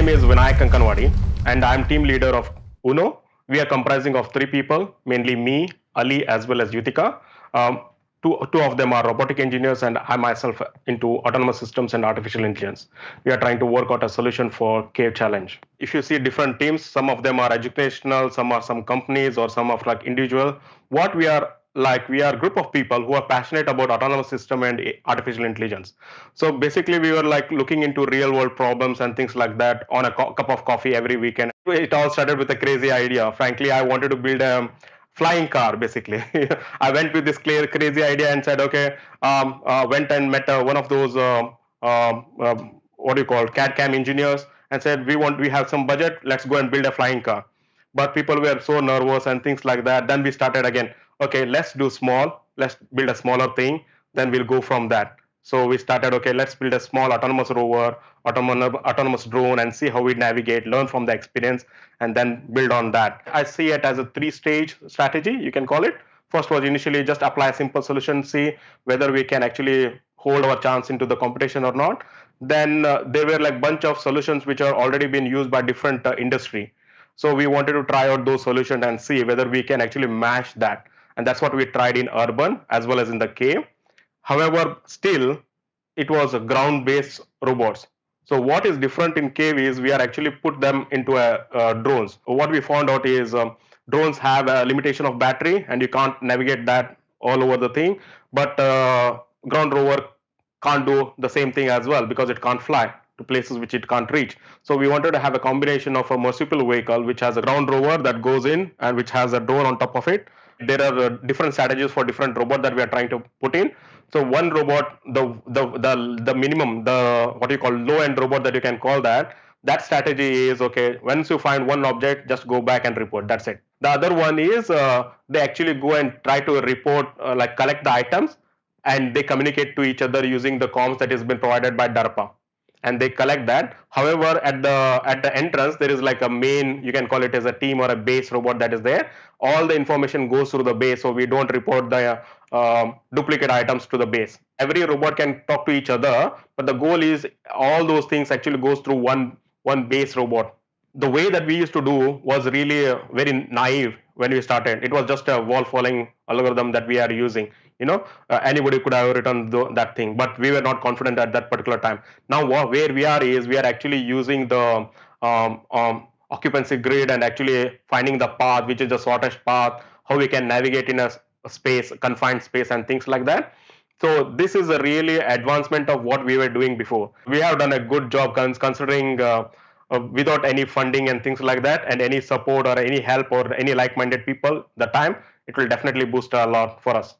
name is Vinayak Kankanwadi, and I'm team leader of UNO. We are comprising of three people, mainly me, Ali, as well as Yutika. Um, two of them are robotic engineers, and I myself into autonomous systems and artificial intelligence. We are trying to work out a solution for Cave Challenge. If you see different teams, some of them are educational, some are some companies, or some of like individual. What we are like, we are a group of people who are passionate about autonomous system and artificial intelligence. So basically we were like looking into real world problems and things like that on a cup of coffee every weekend. It all started with a crazy idea. Frankly, I wanted to build a flying car basically. I went with this crazy idea and said okay, went and met one of those what do you call CAD CAM engineers and said we have some budget, let's go and build a flying car. But people were so nervous and things like that. Then we started again, okay, let's do small, let's build a smaller thing, then we'll go from that. So we started, okay, let's build a small autonomous rover, autonomous drone, and see how we navigate, learn from the experience, and then build on that. I see it as a three-stage strategy, you can call it. First was initially just apply a simple solution, see whether we can actually hold our chance into the competition or not. Then there were like bunch of solutions which are already been used by different industry. So we wanted to try out those solutions and see whether we can actually match that. And that's what we tried in urban as well as in the cave. However, still it was a ground-based robots. So what is different in cave is we are actually put them into drones. What we found out is drones have a limitation of battery and you can't navigate that all over the thing. But ground rover can't do the same thing as well because it can't fly to places which it can't reach. So we wanted to have a combination of a marsupial vehicle which has a ground rover that goes in and which has a door on top of it. There are different strategies for different robot that we are trying to put in. So one robot, the minimum, the what you call low end robot that you can call that strategy is okay. Once you find one object, just go back and report. That's it. The other one is they actually go and try to report, like collect the items, and they communicate to each other using the comms that has been provided by DARPA, and they collect that. However, at the entrance there is like a main, you can call it as a team or a base robot that is there. All the information goes through the base, so we don't report the duplicate items to the base. Every robot can talk to each other, but the goal is all those things actually goes through one base robot. The way that we used to do was really very naive when we started. It was just a wall following algorithm that we are using. Anybody could have written that thing, but we were not confident at that particular time. Now where we are is we are actually using the occupancy grid and actually finding the path, which is the shortest path, how we can navigate in a space, confined space, and things like that. So this is a really advancement of what we were doing before. We have done a good job considering without any funding and things like that, and any support or any help or any like-minded people, the time, it will definitely boost a lot for us.